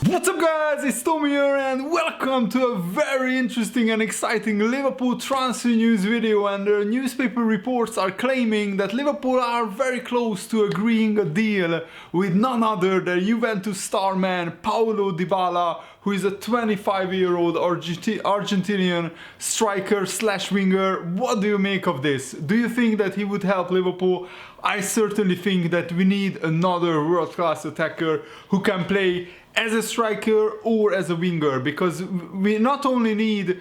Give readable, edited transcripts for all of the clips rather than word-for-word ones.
What's up guys, it's Tommy here and welcome to a very interesting and exciting Liverpool transfer news video. And the newspaper reports are claiming that Liverpool are very close to agreeing a deal with none other than Juventus star man Paulo Dybala, who is a 25-year-old Argentinian striker slash winger. What do you make of this? Do you think that he would help Liverpool? I certainly think that we need another world-class attacker who can play as a striker or as a winger, because we not only need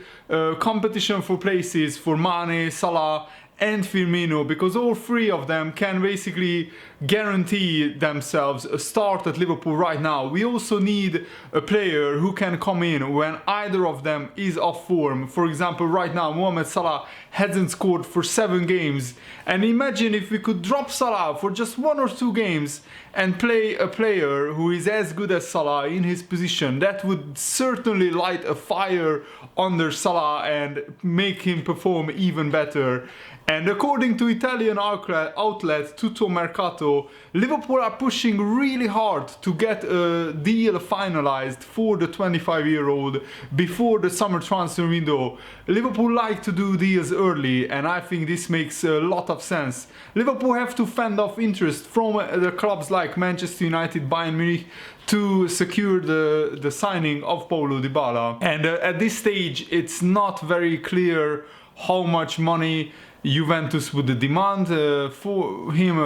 competition for places for Mane, Salah and Firmino, because all three of them can basically guarantee themselves a start at Liverpool right now. We also need a player who can come in when either of them is off form. For example, right now Mohamed Salah hasn't scored for 7 games, and imagine if we could drop Salah for just 1 or 2 games and play a player who is as good as Salah in his position. That would certainly light a fire under Salah and make him perform even better. And according to Italian outlet Tutto Mercato, Liverpool are pushing really hard to get a deal finalized for the 25-year-old before the summer transfer window. Liverpool like to do deals early, and I think this makes a lot of sense. Liverpool have to fend off interest from the clubs like Manchester United, Bayern Munich, to secure the signing of Paulo Dybala. And at this stage, it's not very clear how much money Juventus would demand for him,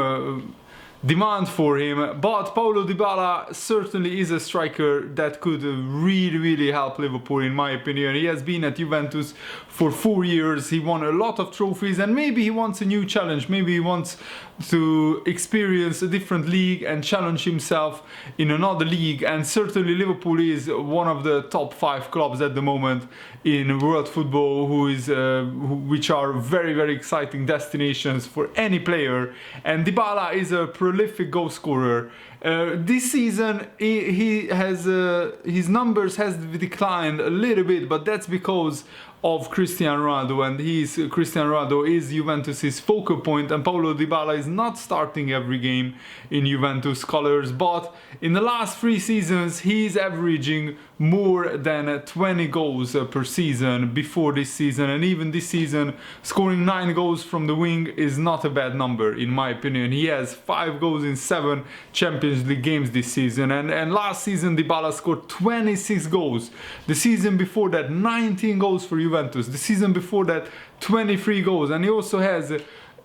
but Paulo Dybala certainly is a striker that could really help Liverpool, in my opinion. He has been at Juventus for 4 years, he won a lot of trophies, and maybe he wants a new challenge. Maybe he wants to experience a different league and challenge himself in another league. And certainly Liverpool is one of the top 5 clubs at the moment in world football, which are very exciting destinations for any player. And Dybala is a prolific goal scorer. This season his numbers has declined a little bit, but that's because of Cristiano Ronaldo, and Cristiano Ronaldo is Juventus's focal point, and Paulo Dybala is not starting every game in Juventus colours, but in the last 3 seasons he's averaging more than 20 goals per season before this season. And even this season, scoring 9 goals from the wing is not a bad number, in my opinion. He has 5 goals in 7 Champions League games this season, and last season Dybala scored 26 goals. The season before that, 19 goals for Juventus. The season before that, 23 goals. And he also has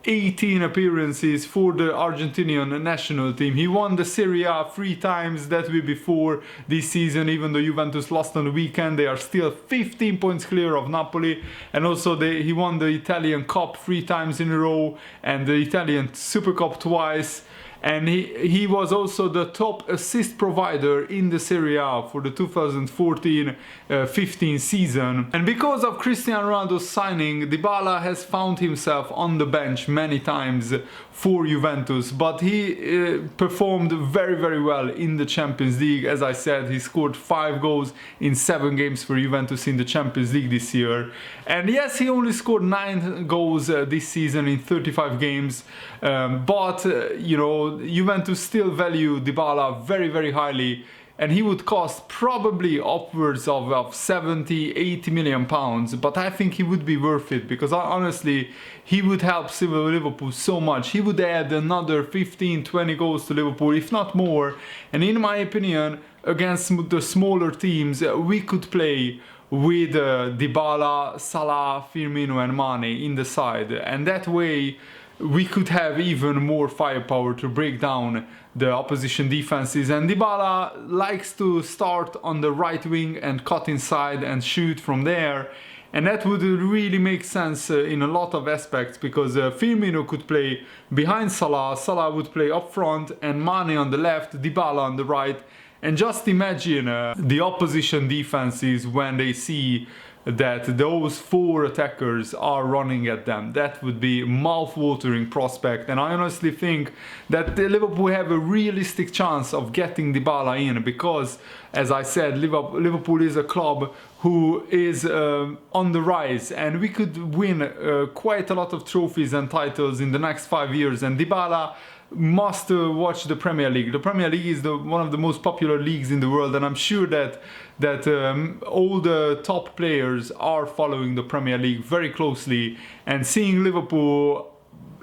18 appearances for the Argentinian national team. He won the Serie A 3 times. That will be before this season. Even though Juventus lost on the weekend, they are still 15 points clear of Napoli. And also he won the Italian Cup 3 times in a row and the Italian Super Cup twice. And he was also the top assist provider in the Serie A for the 2014-15 season. And because of Cristiano Ronaldo's signing, Dybala has found himself on the bench many times for Juventus, but he performed very well in the Champions League. As I said, he scored 5 goals in 7 games for Juventus in the Champions League this year. And yes, he only scored 9 goals this season in 35 games, but you know, Juventus still value Dybala very highly, and he would cost probably upwards of 70-80 million pounds, but I think he would be worth it, because honestly he would help Liverpool so much. He would add another 15-20 goals to Liverpool, if not more. And in my opinion, against the smaller teams, we could play with Dybala, Salah, Firmino and Mane in the side, and that way we could have even more firepower to break down the opposition defenses. And Dybala likes to start on the right wing and cut inside and shoot from there, and that would really make sense in a lot of aspects, because Firmino could play behind Salah, Salah would play up front, and Mane on the left, Dybala on the right. And just imagine the opposition defenses when they see that those 4 attackers are running at them. That would be a mouth-watering prospect, and I honestly think that Liverpool have a realistic chance of getting Dybala in, because, as I said, Liverpool is a club who is on the rise, and we could win quite a lot of trophies and titles in the next 5 years, and Dybala must watch the Premier League. The Premier League is one of the most popular leagues in the world, and I'm sure that all the top players are following the Premier League very closely, and seeing Liverpool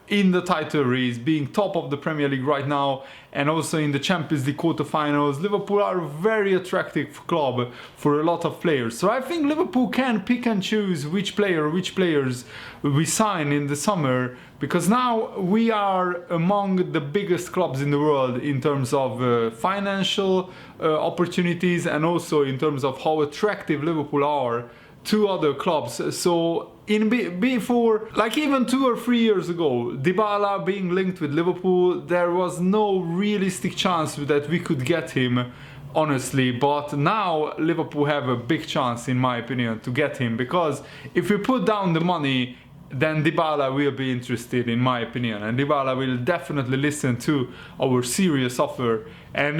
in the title race, being top of the Premier League right now, and also in the Champions League quarterfinals. Liverpool are a very attractive club for a lot of players. So I think Liverpool can pick and choose which players we sign in the summer, because now we are among the biggest clubs in the world in terms of financial opportunities, and also in terms of how attractive Liverpool are to other clubs. So before, like even 2 or 3 years ago, Dybala being linked with Liverpool, there was no realistic chance that we could get him, honestly. But now Liverpool have a big chance, in my opinion, to get him, because if we put down the money, then Dybala will be interested, in my opinion, and Dybala will definitely listen to our serious offer. And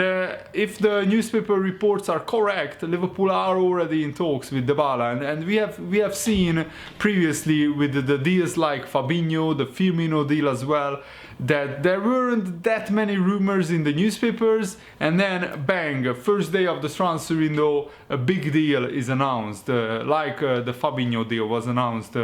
if the newspaper reports are correct, Liverpool are already in talks with Dybala, and we have seen previously with the deals like Fabinho, the Firmino deal as well, that there weren't that many rumors in the newspapers, and then bang, first day of the transfer window, a big deal is announced, like the Fabinho deal was announced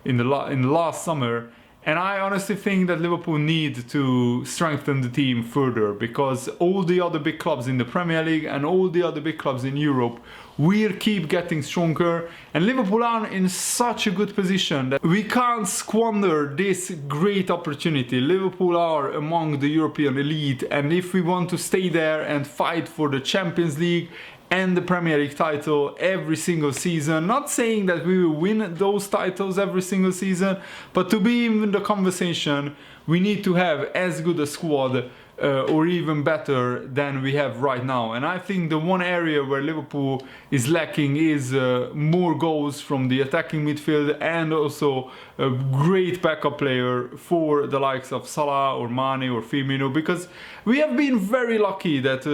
in the last summer. And I honestly think that Liverpool need to strengthen the team further, because all the other big clubs in the Premier League and all the other big clubs in Europe will keep getting stronger, and Liverpool are in such a good position that we can't squander this great opportunity. Liverpool are among the European elite, and if we want to stay there and fight for the Champions League and the Premier League title every single season, not saying that we will win those titles every single season, but to be in the conversation, we need to have as good a squad or even better than we have right now. And I think the one area where Liverpool is lacking is more goals from the attacking midfield, and also a great backup player for the likes of Salah or Mane or Firmino, because we have been very lucky that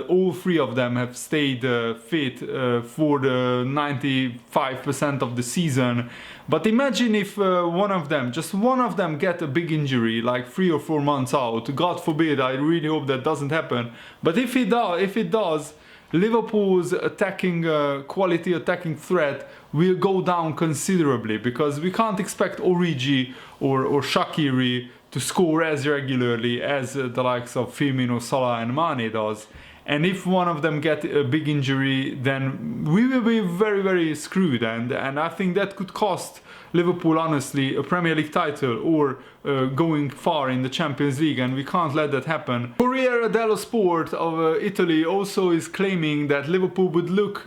all 3 of them have stayed fit for the 95% of the season. But imagine if just one of them get a big injury, like 3 or 4 months out. God forbid, I really hope that doesn't happen. But if it does, Liverpool's attacking quality, attacking threat will go down considerably, because we can't expect Origi or Shaqiri to score as regularly as the likes of Firmino, Salah and Mane does. And if one of them get a big injury, then we will be very, very screwed. And I think that could cost Liverpool, honestly, a Premier League title or going far in the Champions League, and we can't let that happen. Corriere dello Sport of Italy also is claiming that Liverpool would look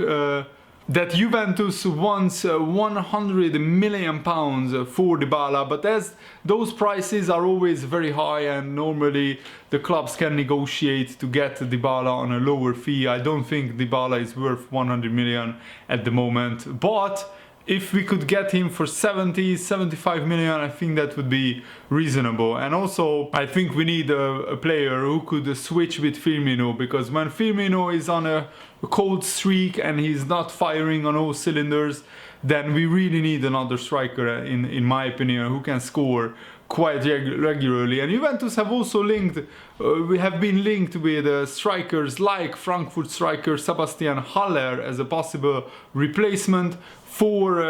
that Juventus wants £100 million for Dybala, but as those prices are always very high, and normally the clubs can negotiate to get Dybala on a lower fee. I don't think Dybala is worth 100 million at the moment, but if we could get him for 75 million, I think that would be reasonable. And also, I think we need a player who could switch with Firmino, because when Firmino is on a cold streak and he's not firing on all cylinders, then we really need another striker, in my opinion, who can score quite regularly. And Juventus have also we have been linked with strikers like Frankfurt striker Sebastian Haller as a possible replacement for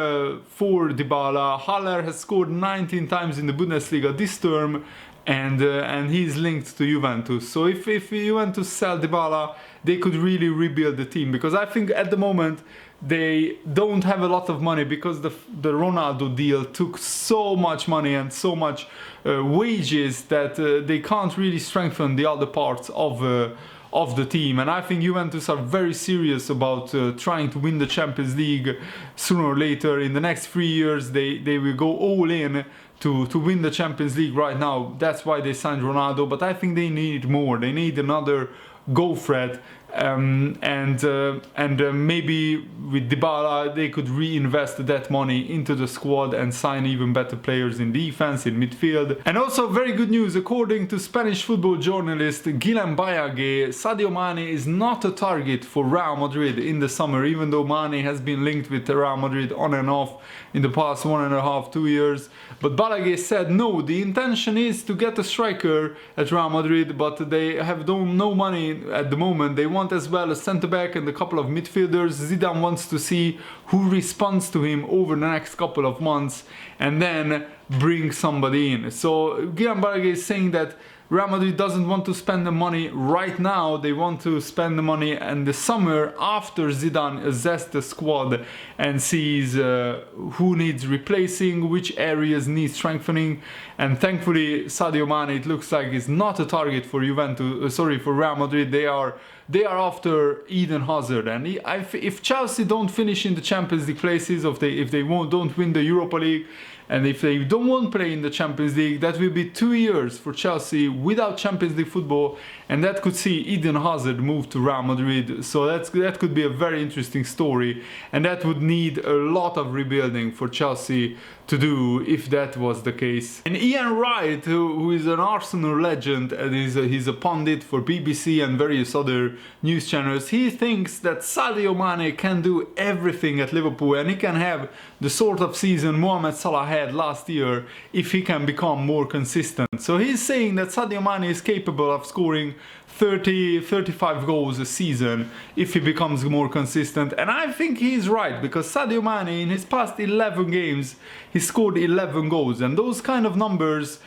Dybala. Haller has scored 19 times in the Bundesliga this term, and he's linked to Juventus. So if Juventus sell Dybala, they could really rebuild the team, because I think at the moment they don't have a lot of money, because the Ronaldo deal took so much money and so much wages that they can't really strengthen the other parts of the team. And I think Juventus are very serious about trying to win the Champions League sooner or later. In the next 3 years they will go all in to win the Champions League right now. That's why they signed Ronaldo, but I think they need more. They need another goal threat, Maybe with Dybala they could reinvest that money into the squad and sign even better players in defense, in midfield. And also very good news, according to Spanish football journalist Guillem Bayage, Sadio Mane is not a target for Real Madrid in the summer, even though Mane has been linked with Real Madrid on and off in the past 1.5 to 2 years. But Bayage said no, the intention is to get a striker at Real Madrid, but they have no money at the moment. They want as well a centre-back and a couple of midfielders. Zidane wants to see who responds to him over the next couple of months and then bring somebody in. So Guillem Bayage is saying that Real Madrid doesn't want to spend the money right now. They want to spend the money in the summer after Zidane assesses the squad and sees who needs replacing, which areas need strengthening. And thankfully Sadio Mane, it looks like, is not a target for for Real Madrid. They are after Eden Hazard, and if Chelsea don't finish in the Champions League places, if they don't win the Europa League, and if they won't play in the Champions League, that will be 2 years for Chelsea without Champions League football, and that could see Eden Hazard move to Real Madrid. So that could be a very interesting story, and that would need a lot of rebuilding for Chelsea to do if that was the case. And Ian Wright, who is an Arsenal legend and he's a pundit for BBC and various other news channels, he thinks that Sadio Mane can do everything at Liverpool and he can have the sort of season Mohamed Salah had last year if he can become more consistent. So he's saying that Sadio Mane is capable of scoring 30-35 goals a season if he becomes more consistent, and I think he's right, because Sadio Mane in his past 11 games he scored 11 goals, and those kind of numbers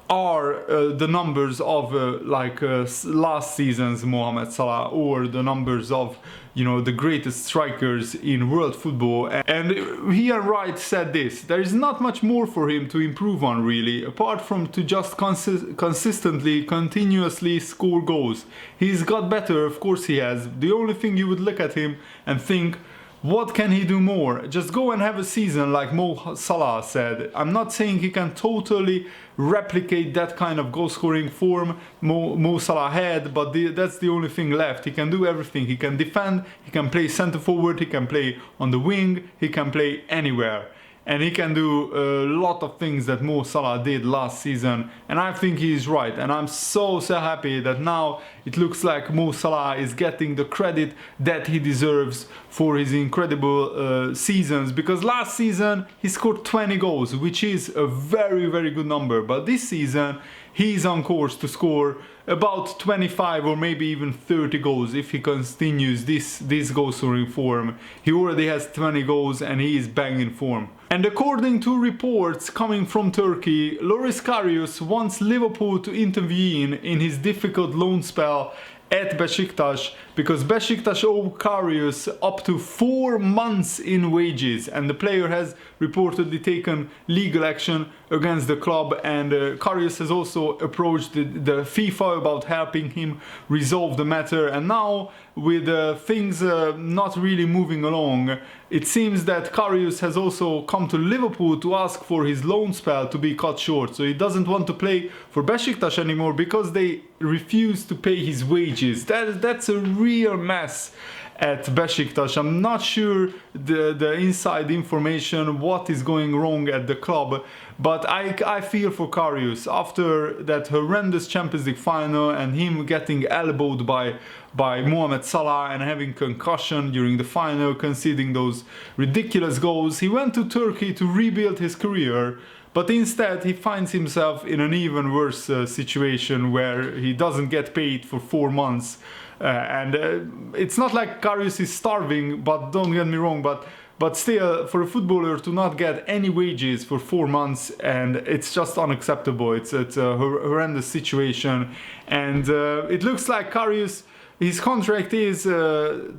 are the numbers of last season's Mohamed Salah, or the numbers of the greatest strikers in world football. And Ian Wright said this: there is not much more for him to improve on really, apart from to just continuously score goals. He's got better, of course he has. The only thing you would look at him and think, what can he do more? Just go and have a season like Mo Salah said. I'm not saying he can totally replicate that kind of goal scoring form Mo Salah had, but that's the only thing left. He can do everything. He can defend, he can play centre forward, he can play on the wing, he can play anywhere. And he can do a lot of things that Mo Salah did last season, and I think he's right. And I'm so happy that now it looks like Mo Salah is getting the credit that he deserves for his incredible seasons, because last season he scored 20 goals, which is a very good number, but this season he's on course to score about 25 or maybe even 30 goals if he continues this goal scoring form. He already has 20 goals and he is banging form. And according to reports coming from Turkey, Loris Karius wants Liverpool to intervene in his difficult loan spell at Besiktas, because Besiktas owe Karius up to 4 months in wages, and the player has reportedly taken legal action against the club, and Karius has also approached the FIFA about helping him resolve the matter. And now with things not really moving along, it seems that Karius has also come to Liverpool to ask for his loan spell to be cut short. So he doesn't want to play for Besiktas anymore because they refuse to pay his wages. That's a real mess at Besiktas. I'm not sure the inside information, what is going wrong at the club, but I feel for Karius after that horrendous Champions League final and him getting elbowed by Mohamed Salah and having concussion during the final, conceding those ridiculous goals. He went to Turkey to rebuild his career, but instead he finds himself in an even worse situation where he doesn't get paid for 4 months. It's not like Karius is starving, but don't get me wrong, but still, for a footballer to not get any wages for 4 months, and it's just unacceptable. It's a horrendous situation, and it looks like Karius, his contract is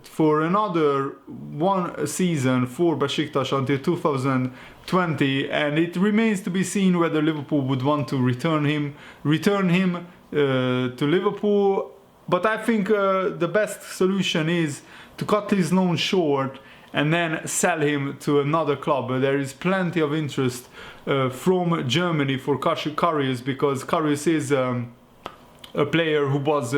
for another 1 season for Besiktas until 2020, and it remains to be seen whether Liverpool would want to return him to Liverpool. But I think the best solution is to cut his loan short and then sell him to another club. There is plenty of interest from Germany for Karius, because Karius is a player who was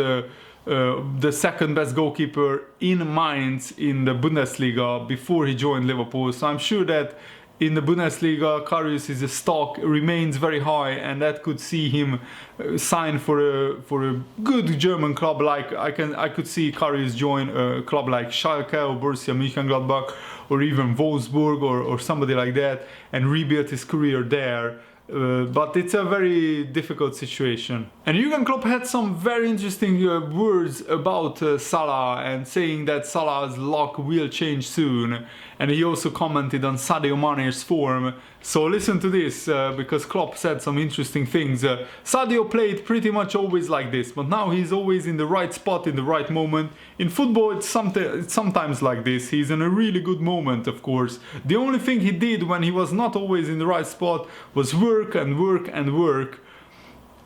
the second best goalkeeper in Mainz in the Bundesliga before he joined Liverpool. So I'm sure that in the Bundesliga, Karius' stock remains very high, and that could see him sign for a good German club. Like I could see Karius join a club like Schalke or Borussia Mönchengladbach or even Wolfsburg or somebody like that, and rebuild his career there. But it's a very difficult situation. And Jurgen Klopp had some very interesting words about Salah, and saying that Salah's luck will change soon. And he also commented on Sadio Mane's form. So listen to this, because Klopp said some interesting things. Sadio played pretty much always like this, but now he's always in the right spot in the right moment. In football, it's sometimes like this. He's in a really good moment, of course. The only thing he did when he was not always in the right spot was work and work and work.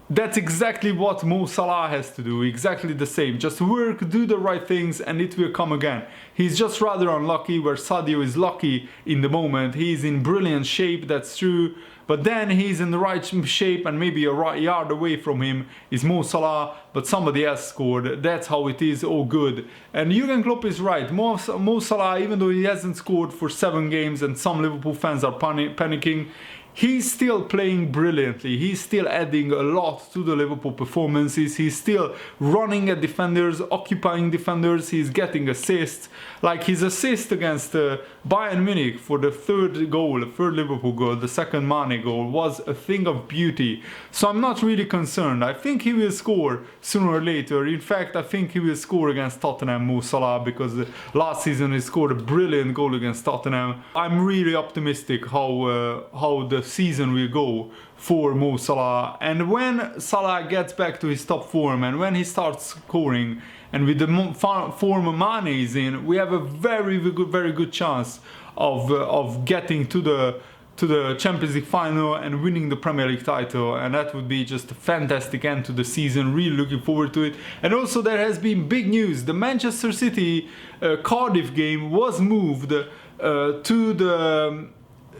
That's exactly what Mo Salah has to do, exactly the same. Just work, do the right things, and it will come again. He's just rather unlucky, where Sadio is lucky in the moment. He's in brilliant shape, that's true. But then he's in the right shape, and maybe a yard away from him is Mo Salah, but somebody else scored. That's how it is, all good. And Jurgen Klopp is right. Mo Salah, even though he hasn't scored for 7 games and some Liverpool fans are panicking, he's still playing brilliantly. He's still adding a lot to the Liverpool performances. He's still running at defenders, occupying defenders. He's getting assists. Like his assist against Bayern Munich for the third Liverpool goal, the second Mane goal, was a thing of beauty. So I'm not really concerned. I think he will score sooner or later. In fact, I think he will score against Tottenham, Mo Salah, because last season he scored a brilliant goal against Tottenham. I'm really optimistic how the season will go for Mo Salah. And when Salah gets back to his top form, and when he starts scoring, and with the form Mane is in, we have a very good chance of getting to the Champions League final and winning the Premier League title. And that would be just a fantastic end to the season. Really looking forward to it. And also there has been big news. The Manchester City Cardiff game was moved to the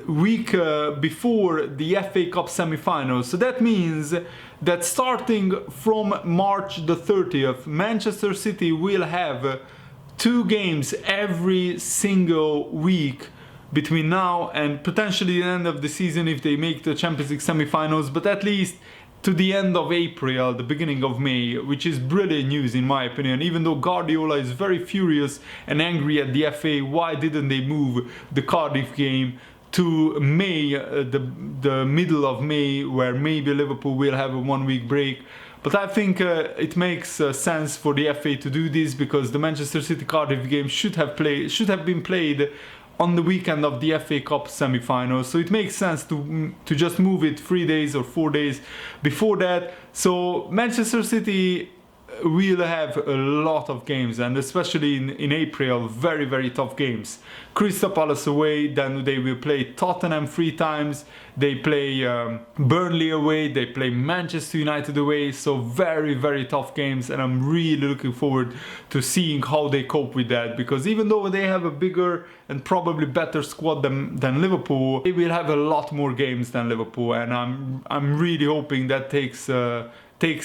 week before the FA Cup semi-finals. So that means that starting from March the 30th, Manchester City will have 2 games every single week between now and potentially the end of the season if they make the Champions League semi-finals, but at least to the end of April, the beginning of May, which is brilliant news in my opinion. Even though Guardiola is very furious and angry at the FA, why didn't they move the Cardiff game to May, the middle of May, where maybe Liverpool will have a 1-week break? But I think it makes sense for the FA to do this, because the Manchester City Cardiff game should have been played on the weekend of the FA Cup semi-final. So it makes sense to just move it 3 days or 4 days before that. So Manchester City will have a lot of games, and especially in April, very tough games. Crystal Palace away, then they will play Tottenham 3 times, they play Burnley away, they play Manchester United away. So very tough games, and I'm really looking forward to seeing how they cope with that, because even though they have a bigger and probably better squad than Liverpool, they will have a lot more games than Liverpool, and I'm really hoping that takes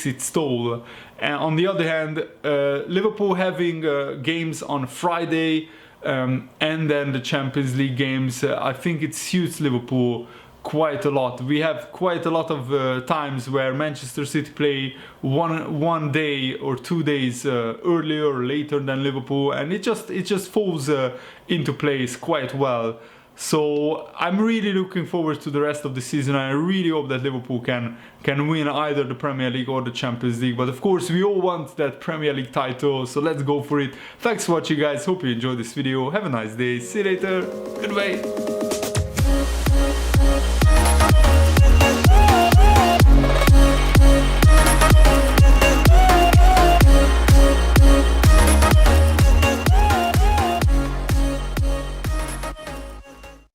its toll. And on the other hand, Liverpool having games on Friday and then the Champions League games, I think it suits Liverpool quite a lot. We have quite a lot of times where Manchester City play one day or 2 days earlier or later than Liverpool, and it just falls into place quite well. So I'm really looking forward to the rest of the season. I really hope that Liverpool can win either the Premier League or the Champions League. But of course, we all want that Premier League title, so let's go for it. Thanks for watching, guys. Hope you enjoyed this video. Have a nice day. See you later. Goodbye.